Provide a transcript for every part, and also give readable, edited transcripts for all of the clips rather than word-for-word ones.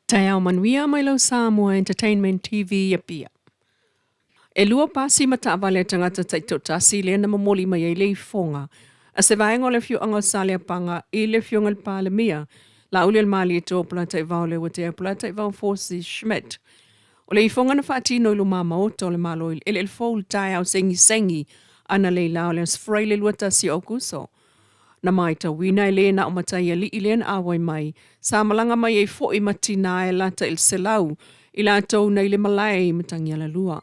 Tai au manuia mai lau Samoa Entertainment TV ia pia. E lua pasi mataavale tangata taito tasi le na mamoli mai ai lei fonga. A se vaenga le fiu anga salia panga i le fiu ngal pale mia. La uli al mali to plata i vau le wate plata i vau forsi Schmidt. O le i fonga na fatino ilu mama oto le malo il fol tai au sengi ana le lao le sfrei le luata si okuso. Na mai ta wina le na o matai ali i len awai mai. Sa malanga mai e fo i matina e lata il selau. I la tau na ile malai i matangi ala lua.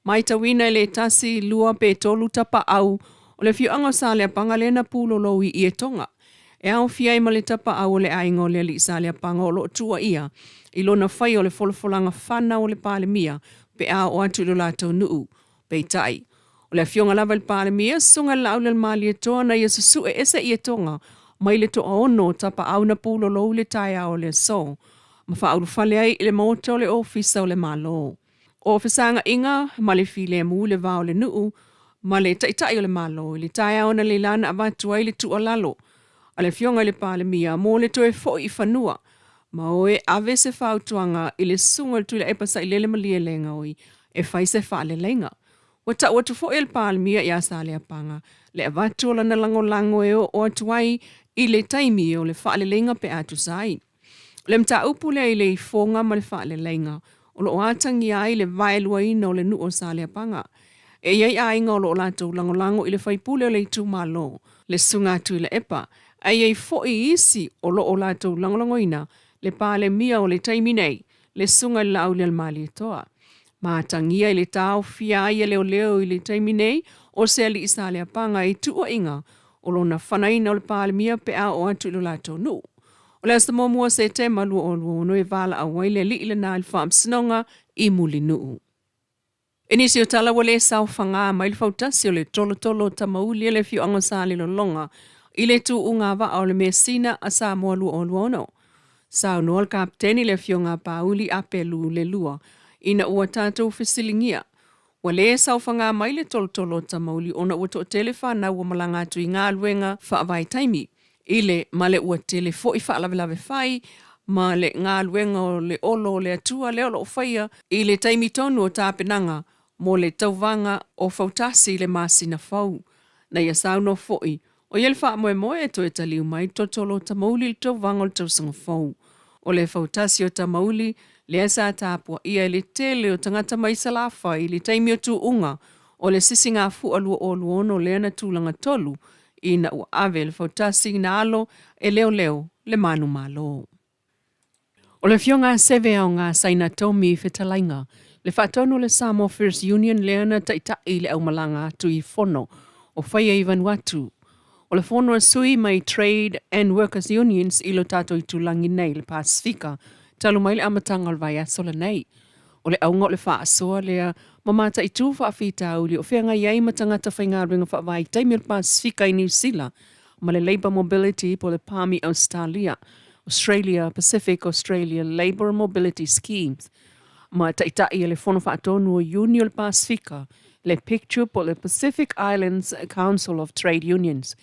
Mai ta wina le tasi lua pe tolu tapa au. O le fiu anga salia panga le na pulo lo i e tonga. E au fia i male tapa au le aingo le li salia panga o lo tua ia. I lo na fai o le folofolanga whana o le pale mia. Pe a o atu lo la tau nuu. Pe tai. O le fionga lava le pale mia, sunga lau le mali e toa na ia susu e ese i e tonga, mai le toa ono tapa au na pulo lo le tai au le so. Ma wha auru fale ai le mota o le ofisa o le malo. O ofisanga inga, ma le file mu le vao le nuu, ma le taitai o le malo, le tai au na le lana avatu ai le tua lalo. A le fionga le pale mia, mo le toe fo i fanua. Ma oe ave se fautuanga i le sunga le tuile epasa i lele malia lenga oi, e fai se fa le lenga. Wata watu fo el palmia ia salia panga. Le avatu la na lango e o atuai i le taimi o le whaale lenga pe atu sai. Le mta upu le i le i fonga ma le whaale lenga. O lo atangi ai le vaelua ina o le nu o salia panga. E iei a inga o lo lato lango i le whaipule o le itu malo. Le sunga atu i le epa. A iei fo i isi o lo lato lango ina. Le pale mia o le taimi nei. Le sunga i lau le almali e toa. Mātangia i le tau fia i leo i le taimi nei o se ali i sale panga i tua inga o lona whanaina o le pālemia pe a o atu ilo lato nu. O le asta mua se te malu o no e vala a waile li ile na il whaam sinonga i muli nuu. Inisi o tala wale sau whanga mai le fautasi o le tolo tamauli le fiu anga sale lo longa i le tu unga wa o le mesina a Samoa o luono. Sau noal kapteni le fiu ngā pauli a pelu le lua ina ua tātou whisilingia. Wa le sau whanga mai le tolo tamauli ona ua to telefana ua malanga atu i ngā luenga whaavai taimi. Ile ma le ua telefo i whaalawelawe whai, ma le ngā luenga o le olo le atua le olo o whaia, i le taimi tonu o tāpenanga, mo le tauwanga o fautasi le masina whau. Na ia sau no foi, o iel wha moe e to e taliu mai tolo tamauli le tauwanga o le tausanga whau. O le fautasi o tamauli, le asa tāpua ia le tele o tangata mai salafa i le taimi o tu unga o le sisinga fu alua o luono le ana tūlanga tolu i na ua ave le fautasi na alo e leo le manu malo. O le fionga seve au ngā saina tomi whetalainga, le whatono le Samoa First Union le ana taitai le au malanga atu i fono o whaia i Vanuatu. O le fono a sui mai Trade and Workers Unions i lo tato i tūlangi nei le Pasifika, talu mai le amatanga o vai asola nei. O le aunga o le wha asoa lea, mamata i tū wha whita auli o whianga iei matangata whaingaringa wha vai taimi o le Pasifika i New Zealand, ma le Labour Mobility po le Palmi Australia, Pacific Australia Labour Mobility Schemes. Ma taitai e le fono wha atonu o Uni o le Pasifika, le picture po le Pacific Islands Council of Trade Unions.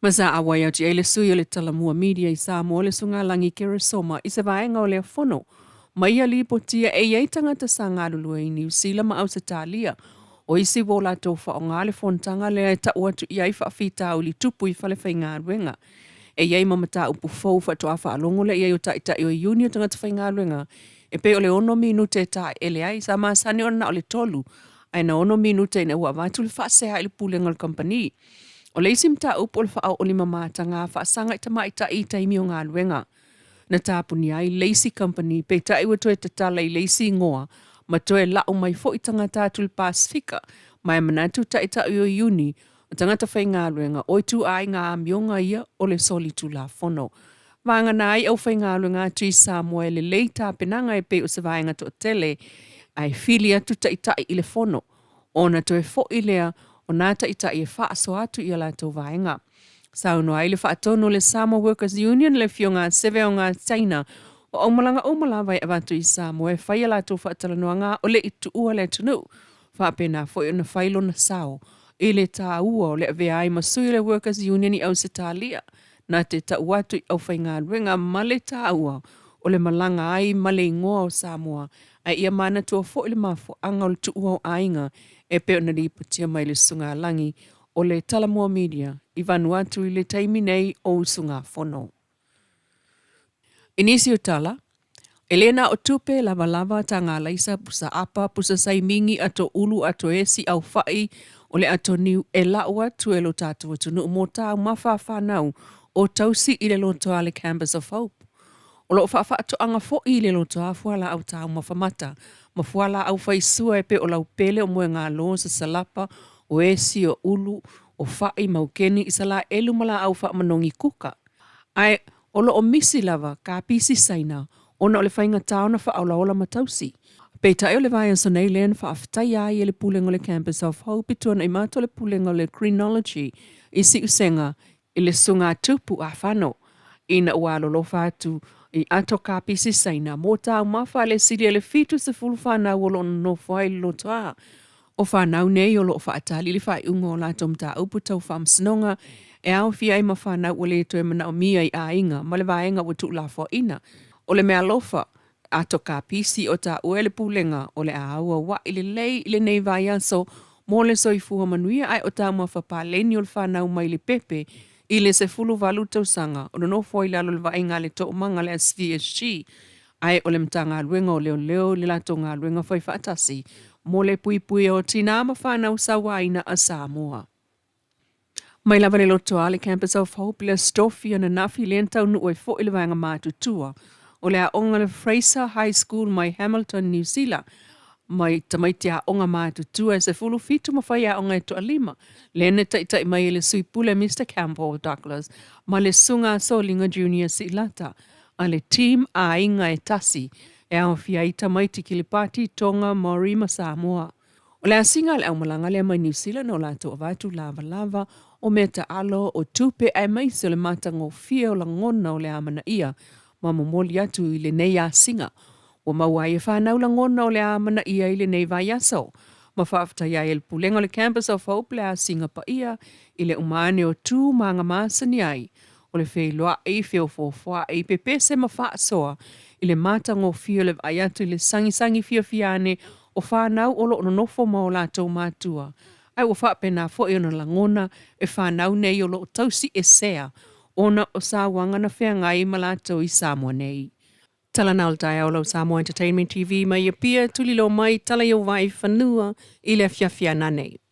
Maza awai au ti ele sui o le talamua media i Samoa le sunga langi Keresoma i se vaenga o le fono. Mai ali po tia e iei tangata sa ngā lulua i New Zealand ma au se talia. O isi wola tau wha o ngā le fontanga le e tau atu iei wha whita au li tupu i whale whai ngā ruenga. E iei mamata upu fau wha toa wha alongo le iei o tai o iuni o tangata whai ngā ruenga. E pe o le ono minute e ta ele ai sa maasani o na o le tolu. Ai na ono minute ina ua vatu le wha seha i le pulenga le company. O le isi mta upo le wha o ni mamata ngā wha sanga i tamaita i taimi o ngā luenga. Na tāpuni ai Lacey Company pe tai ua toe tatala i Lacey ngoa ma toe lau mai fo i tangata atu le Pasifika mai manatu taita o iuni o tangata whai ngā luenga o tu ai ngā mionga ia o le soli tu la fono. Vanga nai au whai ngā luenga atu i Samoa le lei tāpenanga e pe o se vaenga to tele ai filia tu taita i le fono. Ona toe fo i lea o nā taita i e wha aso atu i ala tau vaenga. Sauno ai le whaatono le Samoa Workers Union le fionga seve o ngā China o aumalanga vai avatu i Samoa e whai ala tau whaatalanoanga o le itu ua le tunu. Whaapena fo i ona whailo na sao. I le tā ua o le avea ai masui le Workers Union i au se tālia. Nā te tau atu i au whai ngā ruenga ma le tā ua o le malanga ai ma le ingoa o Samoa, ai ia mana tua fo le mafo anga o le tuua o ainga e pe ona li putia mai le sunga langi o le Talamoa Media i Vanuatu i le taimi nei o sunga fono. Inisi o tala, Elena o tupe lava ta ngā laisa pusa apa pusa saimingi ato ulu ato esi au fai o le ato niu e laua tuelo tātua tunu mo tāu mawha whanau o tausi i le lotoa le Campus of Hope. O lo whaafa ato anga fo i le lotoa fuala au tāu mawhamata, ma fuala au whaisua e pe o lau pele o mue ngā lo sa salapa o esi o ulu o fai maukeni i sala elu mala au wha manongi kuka. Ai, o lo o misi lava ka pisi saina, ona o le whainga tāona wha au laola matausi. Pei tae o le vai aso nei len wha aftai ai e le pulenga le Campus of Hope i tuana i mato le pulenga le Criminology i si usenga i le sunga tupu a whano. Ina ua alolofa atu i ato ka pisi saina mo tāu mawha le siri le fitu se fulu whanau o lo no whai lo toa. O whanau nei o lo whaatali le whai ungo o la tom ta upu tau whamsinonga e au fia ima whanau o le to e mana o mia i a inga ma le vaenga o tu la fo ina. O le mea lofa ato ka pisi o ta uele pulenga o le aua wa ili lei ili nei vai aso mo le soifua manuia ai o ta mua whapaleni o le whanau mai le pepe i le se fulu valu tausanga o no foi lalo le vaenga le to manga le SVSG ai o le mtanga luenga o leo le lato ngā luenga fai whaatasi mo le pui o tina ma whanau sawaina a Samoa. Mai lava le lotoa le Campus of Hope le stofi ana nafi le entau nu oi fo i le vaenga mātutua o le aonga le Fraser High School mai Hamilton, New Zealand. Mai tamaiti a onga mātutua e se fulu fitu mawhai a onga e toa lima. Le ene taitai mai le suipule Mr. Campbell Douglas ma le sunga Solinga Junior si lata. A le team a inga e tasi e au fia i tamaiti ki le pati tonga Morima Samoa. O le asinga le au malanga le mai New Zealand o la toa vatu lava o meta alo o tupe ai mai se le matango fia o la ngona o le amana ia ma momoli atu i le nei a singa. O maua e whanau la ngona o le amana ia i le nei vai aso. Ma whaafta ia el pulenga le Campus of Hope le a singa pa ia i le umane o tū maanga maasani ai. O le wheiloa e whio fōwha e pepe se ma whaasoa i le matango fia le vai atu i le sangi fiane o whanau o lo nofo ma o lātou mātua. Ai o whaapena fo e ona la ngona e whanau nei o lo tausi e sea. Ona o sa wanga na whea ngai malato i Samoa nei. Tala nao dai au lau Samoa Entertainment TV mai a pia tulilo mai tala i o vai whanua i le fiafia nanei.